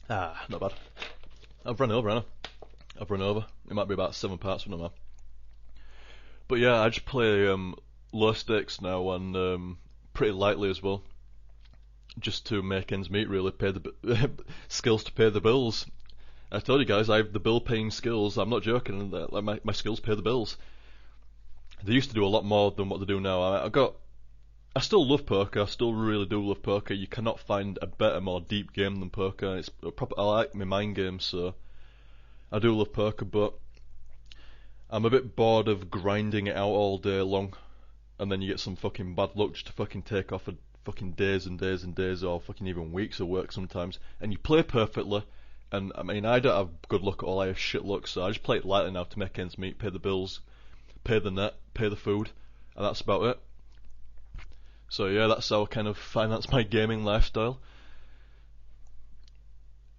Ah, not bad. I've run over, haven't I? I've run over. It might be about 7 parts, but not bad. But yeah, I just play low stakes now and pretty lightly as well, just to make ends meet. Really, pay the skills to pay the bills. I told you guys I have the bill paying skills. I'm not joking. Like my skills pay the bills. They used to do a lot more than what they do now. I still love poker. I still really do love poker. You cannot find a better, more deep game than poker. It's proper. I like my mind games, so I do love poker. But I'm a bit bored of grinding it out all day long, and then you get some fucking bad luck just to fucking take off for fucking days and days and days, or fucking even weeks of work sometimes. And you play perfectly, and I mean I don't have good luck at all. I have shit luck, so I just play it lightly now to make ends meet, pay the bills, pay the net, pay the food, and that's about it. So yeah, that's how I kind of finance my gaming lifestyle.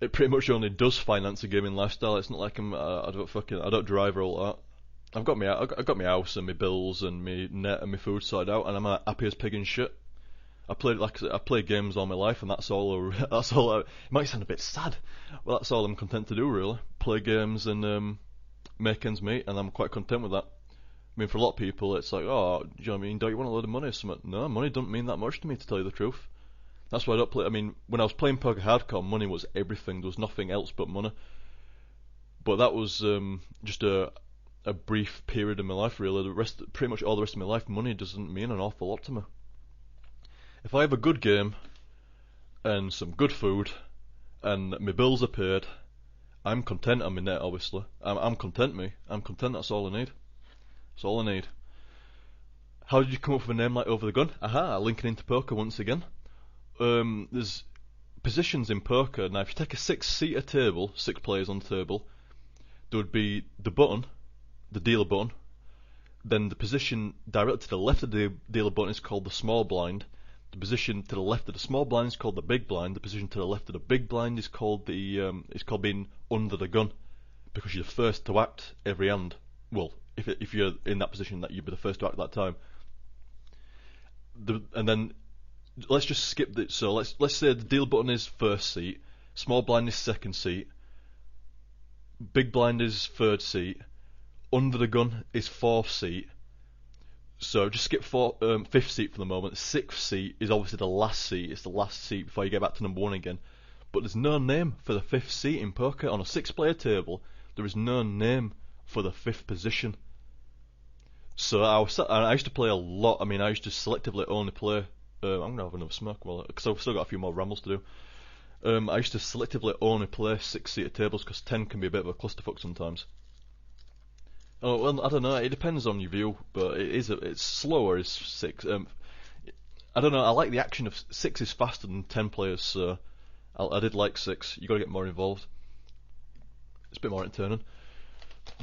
It pretty much only does finance a gaming lifestyle. It's not like I don't drive or all that. I've got my house and my bills and my net and my food sorted out, and I'm happy as pig in shit. I played games all my life, and that's all. It might sound a bit sad, but that's all I'm content to do really. Play games and make ends meet, and I'm quite content with that. I mean, for a lot of people, it's like, oh, do you know what I mean? Don't you want a load of money or something? No, money doesn't mean that much to me, to tell you the truth. That's why I don't play. I mean, when I was playing poker hardcore, money was everything. There was nothing else but money. But that was just a brief period in my life, really. Pretty much all the rest of my life, money doesn't mean an awful lot to me. If I have a good game and some good food and my bills are paid, I'm content on my net, obviously. I'm content, me. I'm content, that's all I need. That's all I need. How did you come up with a name like Over the Gun? Aha, linking into poker once again. There's positions in poker. Now, if you take a 6-seater table, 6 players on the table, there would be the button, the dealer button. Then the position directly to the left of the dealer button is called the small blind. The position to the left of the small blind is called the big blind. The position to the left of the big blind is called being under the gun, because you're the first to act every hand. Well, if you're in that position, that you'd be the first to act at that time. And then let's just skip this. So let's say the deal button is first seat, small blind is second seat, big blind is third seat, under the gun is fourth seat. So just skip fifth seat for the moment. Sixth seat is obviously the last seat. It's the last seat before you get back to number 1 again. But there's no name for the fifth seat in poker. On a 6-player table, there is no name for the fifth position. So I used to play a lot. I mean, I used to selectively only play. I'm gonna have another smoke, because I've still got a few more rambles to do. I used to selectively only play 6-seater tables because 10 can be a bit of a clusterfuck sometimes. Oh well, I don't know. It depends on your view, but it's slower as 6. I don't know. I like the action of 6 is faster than 10 players, so I did like 6. You got to get more involved. It's a bit more entertaining.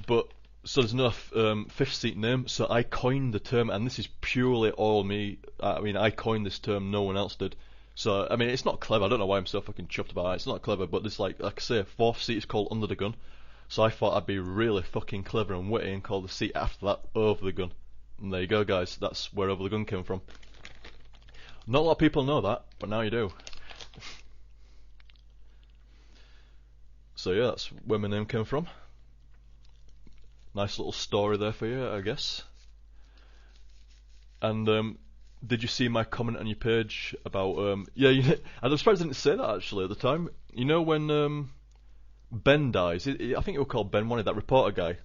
But so there's no fifth seat name. So I coined the term, and this is purely all me. I mean, I coined this term. No one else did. So I mean, it's not clever. I don't know why I'm so fucking chuffed about it. It's not clever, but it's like I say, fourth seat is called under the gun. So I thought I'd be really fucking clever and witty and call the seat after that Over the Gun. And there you go, guys. That's where Over the Gun came from. Not a lot of people know that, but now you do. So yeah, that's where my name came from. Nice little story there for you, I guess. And did you see my comment on your page about I'm surprised I didn't say that actually at the time. You know when Ben dies, I think it was called Ben, that reporter guy,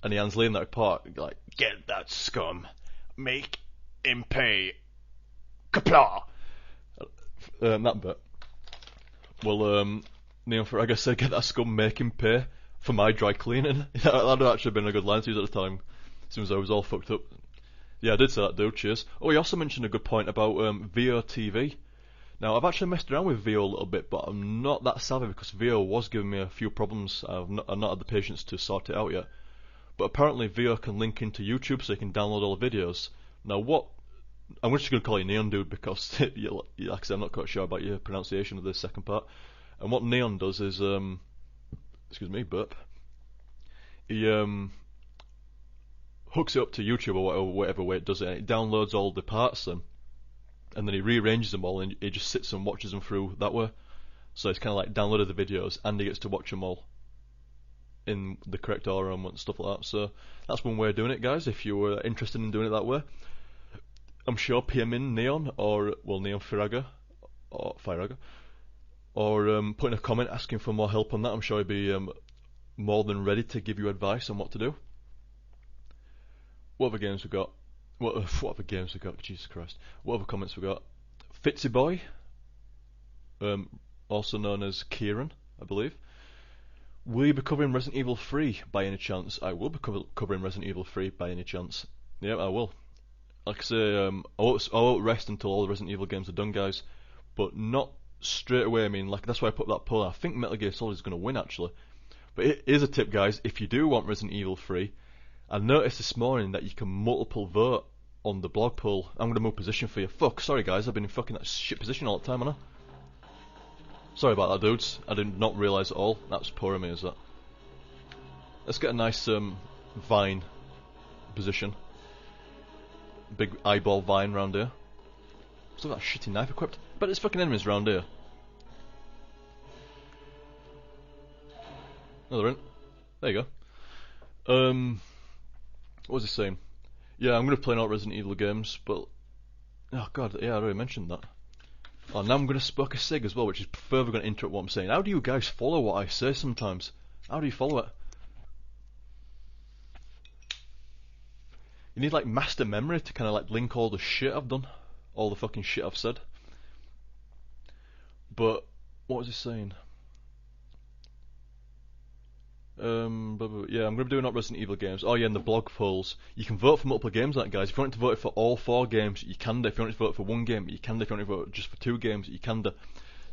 and he hands Liam that report, like, get that scum, make him pay, kapla, that bit. Well, Neil Farraga said, get that scum, make him pay for my dry cleaning. That would actually been a good line to use at the time, since I was all fucked up. Yeah, I did say that, dude, cheers. Oh, he also mentioned a good point about VOTV. Now, I've actually messed around with VO a little bit, but I'm not that savvy because VO was giving me a few problems. I've not had the patience to sort it out yet. But apparently VO can link into YouTube so you can download all the videos. Now, I'm just going to call you Neon Dude because, like I said, I'm not quite sure about your pronunciation of the second part. And what Neon does is, excuse me, burp. He hooks it up to YouTube or whatever way it does it, and it downloads all the parts then. And then he rearranges them all, and he just sits and watches them through that way. So he's kind of like downloaded the videos and he gets to watch them all in the correct order and stuff like that. So that's one way of doing it, guys. If you were interested in doing it that way, I'm sure PM in Neon or Neon Firaga or put in a comment asking for more help on that. I'm sure he'd be more than ready to give you advice on what to do. What other games we got? What other games we got? Jesus Christ! What other comments we got? Fitzy Boy, also known as Kieran, I believe. Will you be covering Resident Evil 3 by any chance? I will be covering Resident Evil 3 by any chance. Yeah, I will. Like I say, I won't rest until all the Resident Evil games are done, guys. But not straight away. I mean, like that's why I put that poll. I think Metal Gear Solid is going to win, actually. But here's a tip, guys. If you do want Resident Evil 3, I noticed this morning that you can multiple vote on the blog poll. I'm going to move position for you. Fuck, sorry guys, I've been in fucking that shit position all the time, haven't I? Sorry about that, dudes. I did not realise at all. That's poor of me, is that? Let's get a nice vine position. Big eyeball vine round here. Still got that shitty knife equipped. But there's fucking enemies round here. Another in. There you go. What was he saying? Yeah, I'm going to play all Resident Evil games, but... Oh god, yeah, I already mentioned that. Oh, now I'm going to smoke a cig as well, which is further going to interrupt what I'm saying. How do you guys follow what I say sometimes? How do you follow it? You need like master memory to kind of like link all the shit I've done. All the fucking shit I've said. But, what was he saying? Yeah, I'm going to be doing up Resident Evil games. Oh yeah, and the blog polls. You can vote for multiple games like that, guys. If you want to vote for all 4 games, you can do. If you want to vote for 1 game, you can do. If you want to vote just for 2 games, you can do.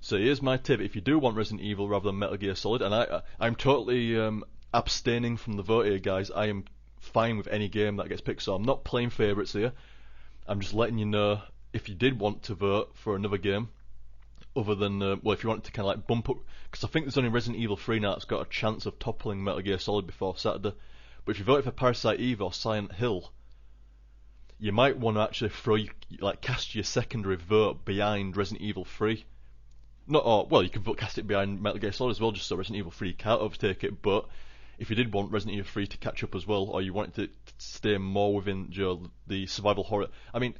So here's my tip. If you do want Resident Evil rather than Metal Gear Solid, and I'm totally abstaining from the vote here, guys. I am fine with any game that gets picked, so I'm not playing favourites here. I'm just letting you know if you did want to vote for another game, other than, if you want to kind of like bump up, because I think there's only Resident Evil 3 now that's got a chance of toppling Metal Gear Solid before Saturday. But if you voted for Parasite Eve or Silent Hill, you might want to actually cast your secondary vote behind Resident Evil 3. You can cast it behind Metal Gear Solid as well, just so Resident Evil 3 can't overtake it. But if you did want Resident Evil 3 to catch up as well, or you wanted to stay more within the survival horror, I mean,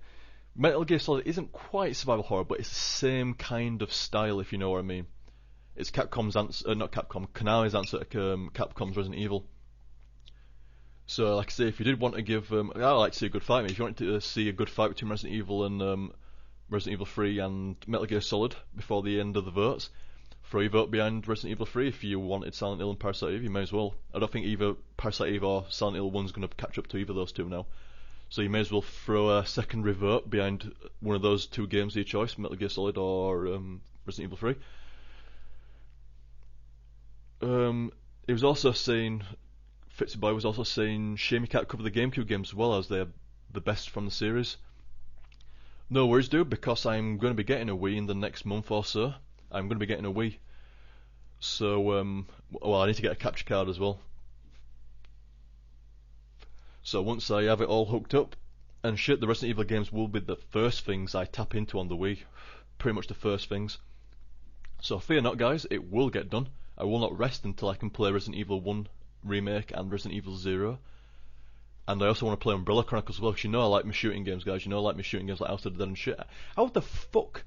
Metal Gear Solid isn't quite survival horror, but it's the same kind of style, if you know what I mean. It's Capcom's answer, not Capcom, Konami's answer to Capcom's Resident Evil. So, like I say, if you did want to give, I like to see a good fight. If you wanted to see a good fight between Resident Evil and Resident Evil 3 and Metal Gear Solid before the end of the votes, throw your vote behind Resident Evil 3. If you wanted Silent Hill and Parasite Eve, you may as well. I don't think either Parasite Eve or Silent Hill 1's going to catch up to either of those two now. So you may as well throw a secondary vote behind one of those 2 games of your choice, Metal Gear Solid or Resident Evil 3. He was also saying, Fitzy Boy was also saying, shame you can't cover the GameCube games as well, as they're the best from the series. No worries, dude, because I'm going to be getting a Wii in the next month or so. I'm going to be getting a Wii. So, I need to get a capture card as well. So once I have it all hooked up and shit, the Resident Evil games will be the first things I tap into on the Wii. Pretty much the first things. So fear not, guys, it will get done. I will not rest until I can play Resident Evil 1 Remake and Resident Evil 0. And I also want to play Umbrella Chronicles as well, because you know I like my shooting games, guys. You know I like my shooting games like House of the Dead and shit. How the fuck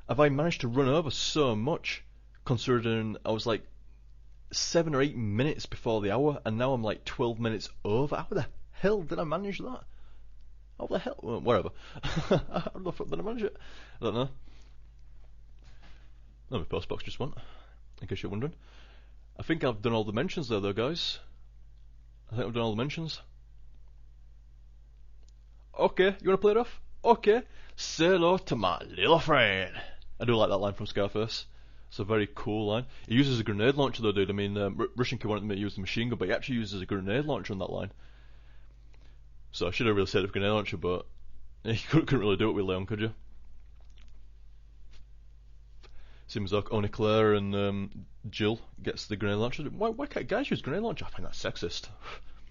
have I managed to run over so much, considering I was like 7 or 8 minutes before the hour, and now I'm like 12 minutes over? How the hell did I manage that? How the hell? Well, whatever. How the fuck did I manage it? I don't know. No, my postbox just went, in case you're wondering. I think I've done all the mentions there, though, guys. I think I've done all the mentions. Okay, you want to play it off? Okay. Say hello to my little friend. I do like that line from Scarface. It's a very cool line. He uses a grenade launcher, though, dude. I mean, Rushenko wanted me to use the machine gun, but he actually uses a grenade launcher on that line. So I should have really said a grenade launcher, but you couldn't really do it with Leon, could you? Seems like only Claire and Jill gets the grenade launcher. Why can't guys use grenade launcher? I find that sexist.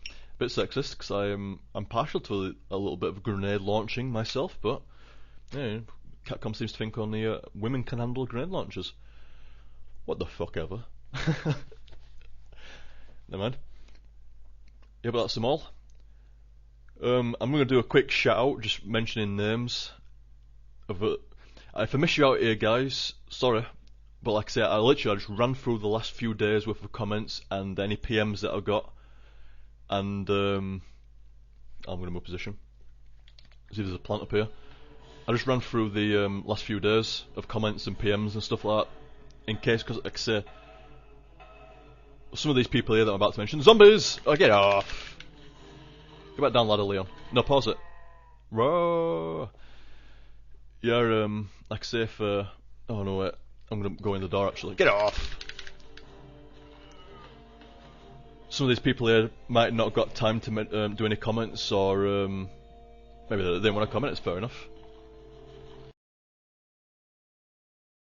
A bit sexist, because I'm partial to a little bit of grenade launching myself, but yeah, Capcom seems to think only women can handle grenade launchers. What the fuck ever. Never mind. Yeah, but that's them all. I'm going to do a quick shout out, just mentioning names. If I miss you out here, guys, sorry. But like I say, I just ran through the last few days worth of comments and any PMs that I got. And I'm going to move position. See, there's a plant up here. I just ran through the last few days of comments and PMs and stuff like that. In case, because like I say, some of these people here that I'm about to mention, zombies! Oh, get off! Get back down ladder, Leon. No, pause it. Roar! Yeah, like I say, if, oh no, wait. I'm gonna go in the door actually. Get off! Some of these people here might not have got time to do any comments, or maybe they didn't want to comment, it's fair enough.